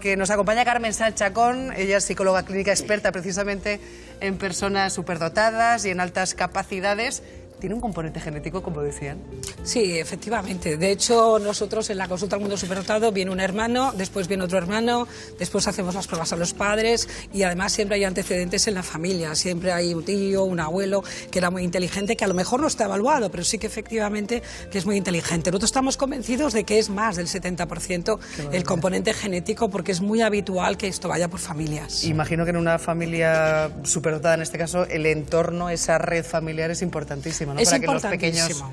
porque nos acompaña Carmen Sáenz Chacón. Ella es psicóloga clínica experta precisamente en personas superdotadas y en altas capacidades. ¿Tiene un componente genético, como decían? Sí, efectivamente. De hecho, nosotros en la consulta al mundo superdotado viene un hermano, después viene otro hermano, después hacemos las pruebas a los padres y además siempre hay antecedentes en la familia. Siempre hay un tío, un abuelo que era muy inteligente, que a lo mejor no está evaluado, pero sí que efectivamente que es muy inteligente. Nosotros estamos convencidos de que es más del 70% el componente genético, porque es muy habitual que esto vaya por familias. Imagino que en una familia superdotada, en este caso, el entorno, esa red familiar es importantísima, ¿no? Es para que los pequeños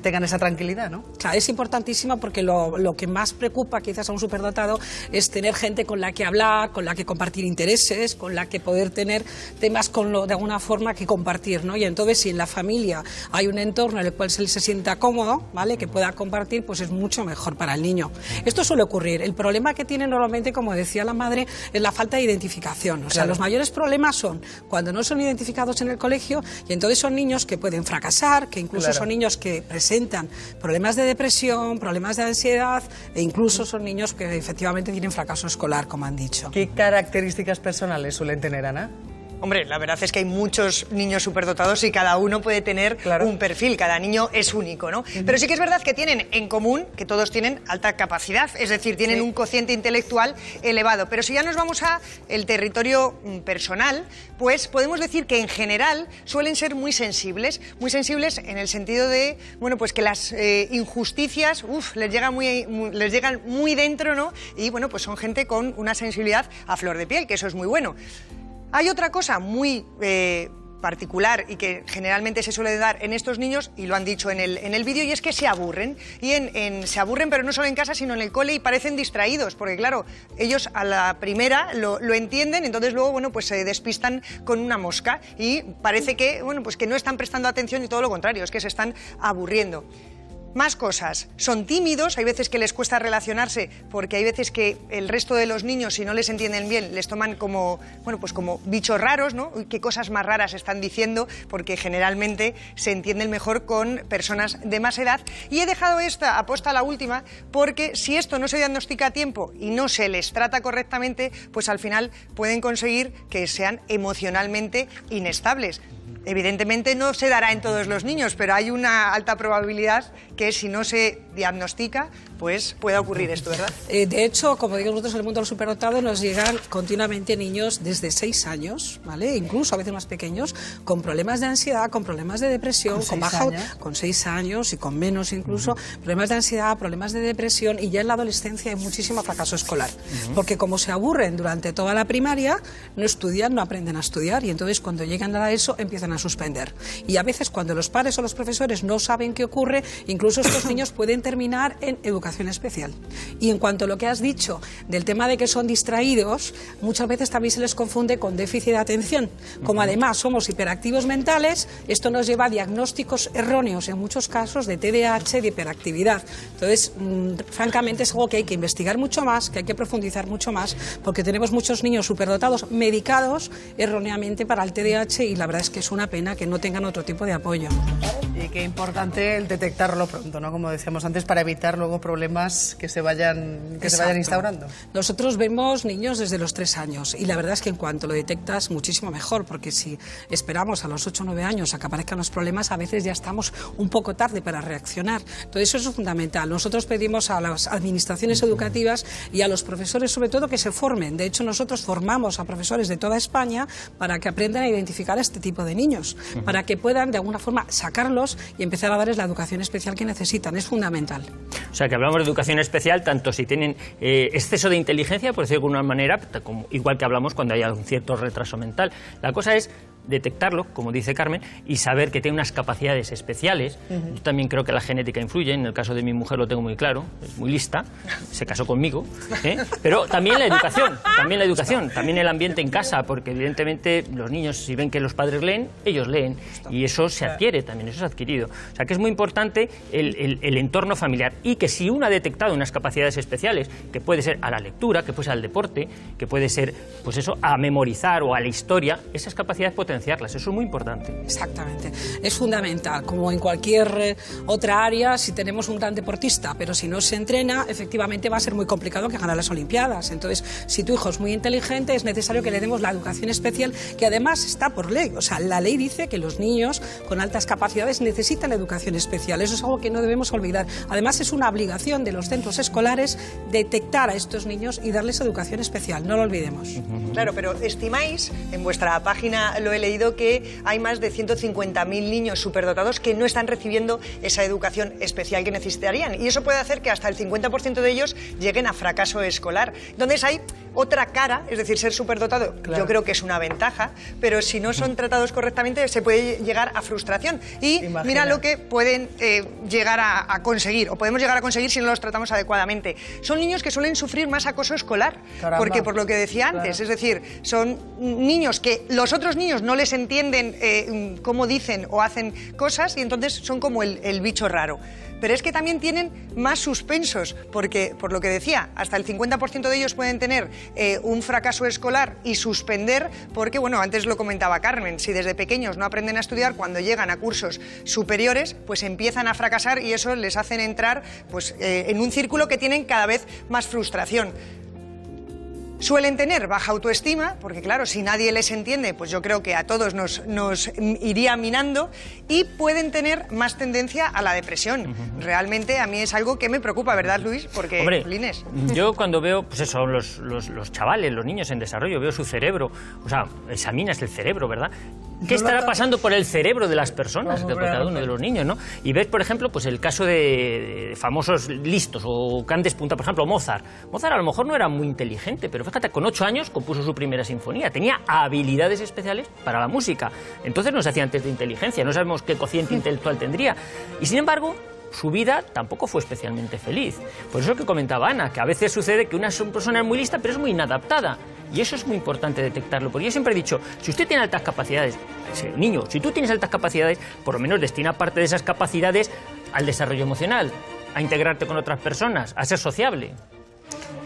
tengan esa tranquilidad, ¿no? Claro, es importantísimo porque lo que más preocupa quizás a un superdotado es tener gente con la que hablar, con la que compartir intereses, con la que poder tener temas de alguna forma que compartir, ¿no? Y entonces si en la familia hay un entorno en el cual se sienta cómodo, ¿vale?, que pueda compartir, pues es mucho mejor para el niño. Esto suele ocurrir. El problema que tiene normalmente, como decía la madre, es la falta de identificación. O sea, los mayores problemas son cuando no son identificados en el colegio, y entonces son niños que pueden fracasar, que incluso son niños que presentan problemas de depresión, problemas de ansiedad, e incluso son niños que efectivamente tienen fracaso escolar, como han dicho. ¿Qué características personales suelen tener, Ana? Hombre, la verdad es que hay muchos niños superdotados y cada uno puede tener un perfil, cada niño es único, ¿no? Pero sí que es verdad que tienen en común que todos tienen alta capacidad, es decir, tienen un cociente intelectual elevado. Pero si ya nos vamos a el territorio personal, pues podemos decir que en general suelen ser muy sensibles en el sentido de, bueno, pues que las injusticias, les llegan muy dentro, ¿no? Y bueno, pues son gente con una sensibilidad a flor de piel, que eso es muy bueno. Hay otra cosa muy particular y que generalmente se suele dar en estos niños, y lo han dicho en el vídeo, y es que se aburren. Y se aburren, pero no solo en casa, sino en el cole, y parecen distraídos, porque claro, ellos a la primera lo entienden, entonces luego, bueno, pues se despistan con una mosca y parece que, bueno, pues que no están prestando atención y todo lo contrario, es que se están aburriendo. Más cosas, son tímidos, hay veces que les cuesta relacionarse porque hay veces que el resto de los niños, si no les entienden bien, les toman como, bueno, pues como bichos raros, ¿no? ¿Qué cosas más raras están diciendo? Porque generalmente se entienden mejor con personas de más edad. Y he dejado esta aposta, la última, porque si esto no se diagnostica a tiempo y no se les trata correctamente, pues al final pueden conseguir que sean emocionalmente inestables. Evidentemente no se dará en todos los niños, pero hay una alta probabilidad que si no se diagnostica, pues pueda ocurrir esto, ¿verdad? De hecho, como digo nosotros, en el mundo de los superdotados nos llegan continuamente niños desde 6 años, ¿vale? Incluso a veces más pequeños, con problemas de ansiedad, con problemas de depresión, con 6 años y con menos incluso, problemas de ansiedad, problemas de depresión, y ya en la adolescencia hay muchísimo fracaso escolar. Porque como se aburren durante toda la primaria, no estudian, no aprenden a estudiar, y entonces cuando llegan a eso empiezan a suspender. Y a veces cuando los padres o los profesores no saben qué ocurre, incluso estos niños pueden terminar en educación especial. Y en cuanto a lo que has dicho del tema de que son distraídos, muchas veces también se les confunde con déficit de atención. Como además somos hiperactivos mentales, esto nos lleva a diagnósticos erróneos en muchos casos de TDAH, de hiperactividad. Entonces, francamente es algo que hay que investigar mucho más, que hay que profundizar mucho más, porque tenemos muchos niños superdotados medicados erróneamente para el TDAH, y la verdad es que es una pena que no tengan otro tipo de apoyo. Y qué importante el detectarlo pronto, ¿no? Como decíamos antes, para evitar luego problemas que se vayan instaurando. Nosotros vemos niños desde los 3 años, y la verdad es que en cuanto lo detectas, muchísimo mejor, porque si esperamos a los 8 o 9 años a que aparezcan los problemas, a veces ya estamos un poco tarde para reaccionar. Entonces eso es fundamental. Nosotros pedimos a las administraciones educativas y a los profesores sobre todo que se formen. De hecho, nosotros formamos a profesores de toda España para que aprendan a identificar a este tipo de niños, para que puedan de alguna forma sacarlos y empezar a darles la educación especial que necesitan. Es fundamental. O sea, que hablamos de educación especial tanto si tienen exceso de inteligencia, por decirlo de alguna manera, igual que hablamos cuando hay un cierto retraso mental. La cosa es detectarlo, como dice Carmen, y saber que tiene unas capacidades especiales. Yo también creo que la genética influye. En el caso de mi mujer lo tengo muy claro, es muy lista, se casó conmigo, pero también la educación, también el ambiente en casa, porque evidentemente los niños, si ven que los padres leen, ellos leen, y eso se adquiere también, eso es adquirido. O sea, que es muy importante el entorno familiar, y que si uno ha detectado unas capacidades especiales, que puede ser a la lectura, que puede ser al deporte, que puede ser, pues eso, a memorizar o a la historia, esas capacidades pueden potenciarlas, eso es muy importante. Exactamente, es fundamental, como en cualquier otra área, si tenemos un gran deportista, pero si no se entrena, efectivamente va a ser muy complicado que gane las Olimpiadas. Entonces, si tu hijo es muy inteligente, es necesario que le demos la educación especial, que además está por ley, o sea, la ley dice que los niños con altas capacidades necesitan educación especial, eso es algo que no debemos olvidar. Además, es una obligación de los centros escolares detectar a estos niños y darles educación especial, no lo olvidemos. Claro, pero estimáis, en vuestra página lo he leído, que hay más de 150.000 niños superdotados que no están recibiendo esa educación especial que necesitarían, y eso puede hacer que hasta el 50% de ellos lleguen a fracaso escolar. Entonces hay otra cara, es decir, ser superdotado, yo creo que es una ventaja, pero si no son tratados correctamente se puede llegar a frustración. Y mira lo que pueden llegar a conseguir, o podemos llegar a conseguir si no los tratamos adecuadamente. Son niños que suelen sufrir más acoso escolar, porque por lo que decía antes, es decir, son niños que los otros niños no les entienden cómo dicen o hacen cosas, y entonces son como el bicho raro. Pero es que también tienen más suspensos, porque, por lo que decía, hasta el 50% de ellos pueden tener un fracaso escolar y suspender, porque, bueno, antes lo comentaba Carmen, si desde pequeños no aprenden a estudiar, cuando llegan a cursos superiores, pues empiezan a fracasar y eso les hacen entrar pues, en un círculo que tienen cada vez más frustración. Suelen tener baja autoestima, porque claro, si nadie les entiende, pues yo creo que a todos nos iría minando, y pueden tener más tendencia a la depresión. Realmente a mí es algo que me preocupa, ¿verdad, Luis? Porque, hombre, Lines, yo cuando veo, pues eso, los chavales, los niños en desarrollo, veo su cerebro, o sea, examinas el cerebro, ¿verdad? ¿Qué estará pasando por el cerebro de las personas, de cada uno de los niños, ¿no? Y ves, por ejemplo, pues el caso de famosos listos o que han despuntado, por ejemplo, Mozart. Mozart a lo mejor no era muy inteligente, pero fíjate, con 8 años compuso su primera sinfonía. Tenía habilidades especiales para la música. Entonces no se hacía antes de inteligencia, no sabemos qué cociente intelectual tendría. Y sin embargo, su vida tampoco fue especialmente feliz. Por eso que comentaba Ana, que a veces sucede que una persona es muy lista, pero es muy inadaptada. Y eso es muy importante detectarlo, porque yo siempre he dicho, si usted tiene altas capacidades, niño, si tú tienes altas capacidades, por lo menos destina parte de esas capacidades al desarrollo emocional, a integrarte con otras personas, a ser sociable.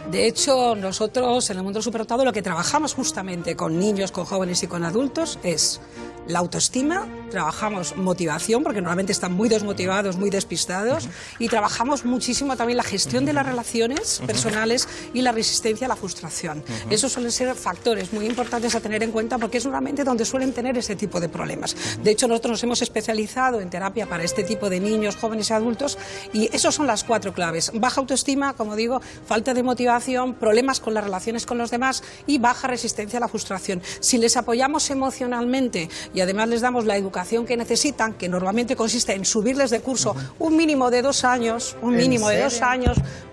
De hecho, nosotros en el mundo superdotado lo que trabajamos justamente con niños, con jóvenes y con adultos es la autoestima, trabajamos motivación, porque normalmente están muy desmotivados, muy despistados, y trabajamos muchísimo también la gestión de las relaciones personales y la resistencia a la frustración. Esos suelen ser factores muy importantes a tener en cuenta, porque es normalmente donde suelen tener ese tipo de problemas. De hecho, nosotros nos hemos especializado en terapia para este tipo de niños, jóvenes y adultos, y esas son las 4 claves. Baja autoestima, como digo, falta de motivación, problemas con las relaciones con los demás y baja resistencia a la frustración. Si les apoyamos emocionalmente y además les damos la educación que necesitan, que normalmente consiste en subirles de curso un mínimo de 2 años,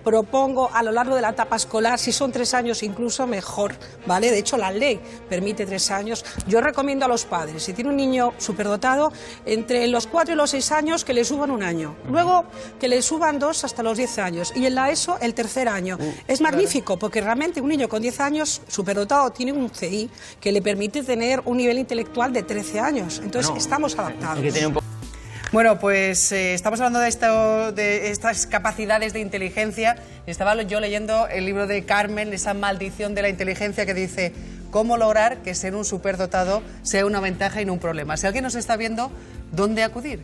propongo a lo largo de la etapa escolar, si son 3 años incluso mejor, ¿vale? De hecho la ley permite 3 años. Yo recomiendo a los padres, si tiene un niño superdotado, entre los 4 y los 6 años que le suban 1 año, luego que le suban 2 hasta los 10 años y en la ESO el 3er año. Es magnífico, porque realmente un niño con 10 años superdotado tiene un CI que le permite tener un nivel intelectual de 13 años. Entonces estamos adaptados. Bueno, pues estamos hablando de estas capacidades de inteligencia. Estaba yo leyendo el libro de Carmen, esa maldición de la inteligencia, que dice cómo lograr que ser un superdotado sea una ventaja y no un problema. Si alguien nos está viendo, ¿dónde acudir?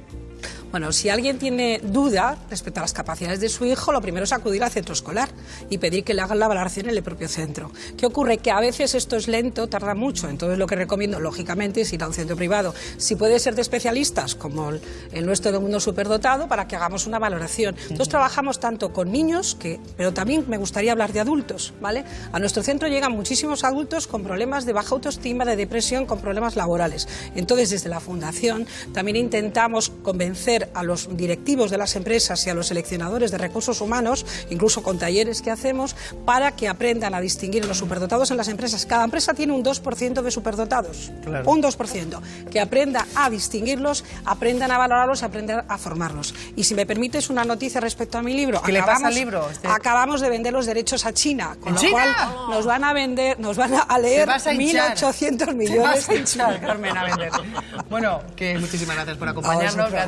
Bueno, si alguien tiene duda respecto a las capacidades de su hijo, lo primero es acudir al centro escolar y pedir que le hagan la valoración en el propio centro. ¿Qué ocurre? Que a veces esto es lento, tarda mucho, entonces lo que recomiendo, lógicamente, es ir a un centro privado. Si puede ser de especialistas, como el nuestro de Mundo Superdotado, para que hagamos una valoración. Entonces trabajamos tanto con niños, pero también me gustaría hablar de adultos, ¿vale? A nuestro centro llegan muchísimos adultos con problemas de baja autoestima, de depresión, con problemas laborales. Entonces, desde la Fundación también intentamos convencer a los directivos de las empresas y a los seleccionadores de recursos humanos, incluso con talleres que hacemos, para que aprendan a distinguir los superdotados en las empresas. Cada empresa tiene un 2% de superdotados, claro. Un 2%. Que aprenda a distinguirlos, aprendan a valorarlos, aprendan a formarlos. Y si me permites una noticia respecto a mi libro. ¿Qué le pasa al libro? Acabamos de vender los derechos a China, con lo cual nos van a vender, nos van a leer 1.800 millones. Te vas a hinchar, Carmen, a vender. Bueno, que muchísimas gracias por acompañarnos. Gracias.